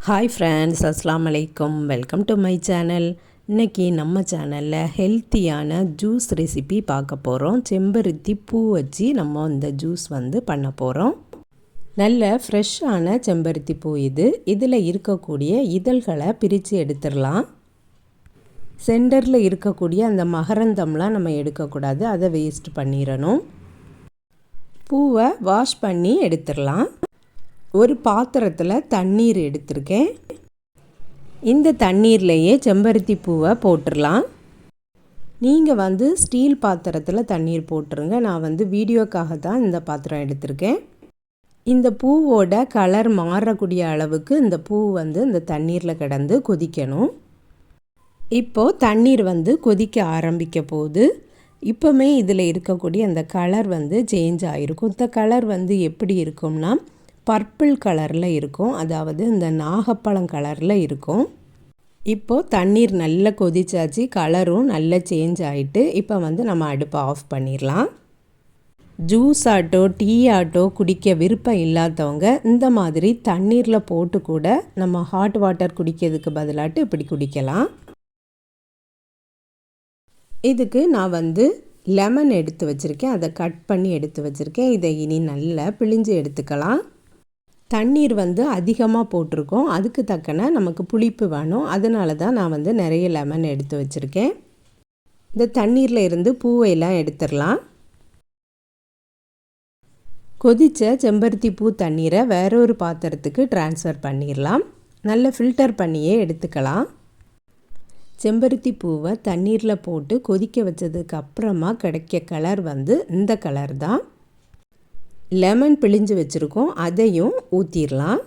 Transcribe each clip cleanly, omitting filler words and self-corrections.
Hi friends, அஸ்ஸலாமு அலைக்கும். Welcome to my channel. இன்றைக்கி நம்ம சேனலில் ஹெல்த்தியான ஜூஸ் ரெசிபி பார்க்க போகிறோம். செம்பருத்தி பூ வச்சு நம்ம இந்த ஜூஸ் பண்ண போகிறோம். நல்ல ஃப்ரெஷ்ஷான செம்பருத்தி பூ இது. இதில் இருக்கக்கூடிய இதழ்களை பிரித்து எடுத்துடலாம். சென்டரில் இருக்கக்கூடிய அந்த மகரந்தம்லாம் நம்ம எடுக்கக்கூடாது, அதை வேஸ்ட் பண்ணிடணும். பூவை வாஷ் பண்ணி எடுத்துடலாம். ஒரு பாத்திரத்தில் தண்ணீர் எடுத்திருக்கேன். இந்த தண்ணீர்லேயே செம்பருத்தி பூவை போட்டுடலாம். நீங்கள் ஸ்டீல் பாத்திரத்தில் தண்ணீர் போட்டுருங்க. நான் வீடியோக்காக தான் இந்த பாத்திரம் எடுத்திருக்கேன். இந்த பூவோட கலர் மாறக்கூடிய அளவுக்கு இந்த பூ இந்த தண்ணீரில் கிடந்து கொதிக்கணும். இப்போது தண்ணீர் கொதிக்க ஆரம்பிக்க போகுது. இப்போவுமே இதில் இருக்கக்கூடிய அந்த கலர் சேஞ்ச் ஆகிருக்கும். இந்த கலர் எப்படி இருக்கும்னா பர்பிள் கலரில் இருக்கும், அதாவது இந்த நாகப்பழம் கலரில் இருக்கும். இப்போது தண்ணீர் நல்லா கொதிச்சாச்சு, கலரும் நல்லா சேஞ்ச் ஆகிட்டு இப்போ நம்ம அடுப்பை ஆஃப் பண்ணிடலாம். ஜூஸ் ஆட்டோ டீ ஆட்டோ குடிக்க விருப்பம் இல்லாதவங்க இந்த மாதிரி தண்ணீரில் போட்டு கூட நம்ம ஹாட் வாட்டர் குடிக்கிறதுக்கு பதிலாட்டு இப்படி குடிக்கலாம். இதுக்கு நான் லெமன் எடுத்து வச்சுருக்கேன், அதை கட் பண்ணி எடுத்து வச்சுருக்கேன். இதை இனி நல்லா பிழிஞ்சு எடுத்துக்கலாம். தண்ணீர் அதிகமாக போட்டிருக்கோம், அதுக்கு தக்கன நமக்கு புளிப்பு வேணும். அதனால தான் நான் நிறைய லெமன் எடுத்து வச்சுருக்கேன். இந்த தண்ணீரில் இருந்து பூவையெல்லாம் எடுத்துடலாம். கொதித்த செம்பருத்தி பூ தண்ணீரை வேறொரு பாத்திரத்துக்கு ட்ரான்ஸ்ஃபர் பண்ணிடலாம். நல்லா ஃபில்டர் பண்ணியே எடுத்துக்கலாம். செம்பருத்தி பூவை தண்ணீரில் போட்டு கொதிக்க வச்சதுக்கு அப்புறமா கிடைக்க கலர் இந்த கலர் தான். லெமன் பிழிஞ்சு வச்சுருக்கோம், அதையும் ஊற்றிடலாம்.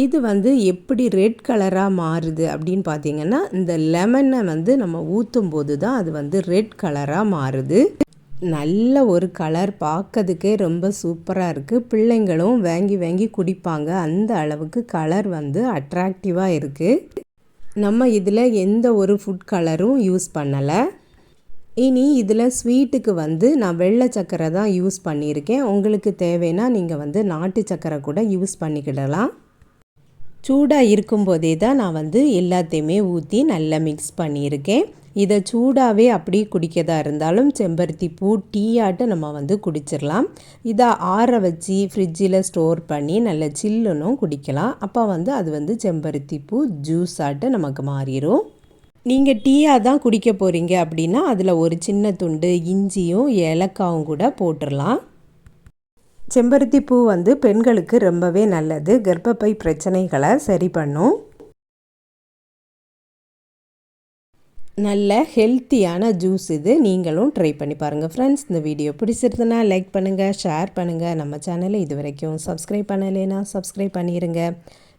இது எப்படி ரெட் கலராக மாறுது அப்படின்னு பார்த்தீங்கன்னா, இந்த லெமனை நம்ம ஊற்றும் போது தான் அது ரெட் கலராக மாறுது. நல்ல ஒரு கலர், பார்க்கறதுக்கே ரொம்ப சூப்பராக இருக்குது. பிள்ளைங்களும் வாங்கி வாங்கி குடிப்பாங்க, அந்த அளவுக்கு கலர் அட்ராக்டிவாக இருக்குது. நம்ம இதில் எந்த ஒரு ஃபுட் கலரும் யூஸ் பண்ணலை. இனி இதில் ஸ்வீட்டுக்கு நான் வெள்ளை சக்கரை தான் யூஸ் பண்ணியிருக்கேன். உங்களுக்கு தேவைன்னா நீங்கள் நாட்டு சக்கரை கூட யூஸ் பண்ணிக்கிடலாம். சூடாக இருக்கும்போதே தான் நான் எல்லாத்தையுமே ஊற்றி நல்லா மிக்ஸ் பண்ணியிருக்கேன். இதை சூடாகவே அப்படி குடிக்கதா இருந்தாலும் செம்பருத்தி பூ டீ ஆட்டு நம்ம குடிச்சிடலாம். இதை ஆற வச்சு ஃப்ரிட்ஜில் ஸ்டோர் பண்ணி நல்ல சில்லுன்னும் குடிக்கலாம். அப்போ அது செம்பருத்தி பூ ஜூஸ் ஆட்டு நமக்கு மாறிடும். நீங்கள் டீயாக தான் குடிக்க போகிறீங்க அப்படின்னா அதில் ஒரு சின்ன துண்டு இஞ்சியும் ஏலக்காவும் கூட போட்டுடலாம். செம்பருத்தி பூ பெண்களுக்கு ரொம்பவே நல்லது, கர்ப்பப்பை பிரச்சனைகளை சரி பண்ணும். நல்ல ஹெல்த்தியான ஜூஸ் இது, நீங்களும் ட்ரை பண்ணி பாருங்கள் ஃப்ரெண்ட்ஸ். இந்த வீடியோ பிடிச்சிருந்ததுன்னா லைக் பண்ணுங்கள், ஷேர் பண்ணுங்கள். நம்ம சேனலை இது வரைக்கும் சப்ஸ்கிரைப் பண்ணலைன்னா சப்ஸ்கிரைப் பண்ணிடுங்க.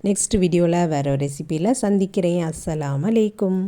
நெக்ஸ்ட் வீடியோவில் வேறு ரெசிபியில் சந்திக்கிறேன். அஸ்ஸலாமு அலைக்கும்.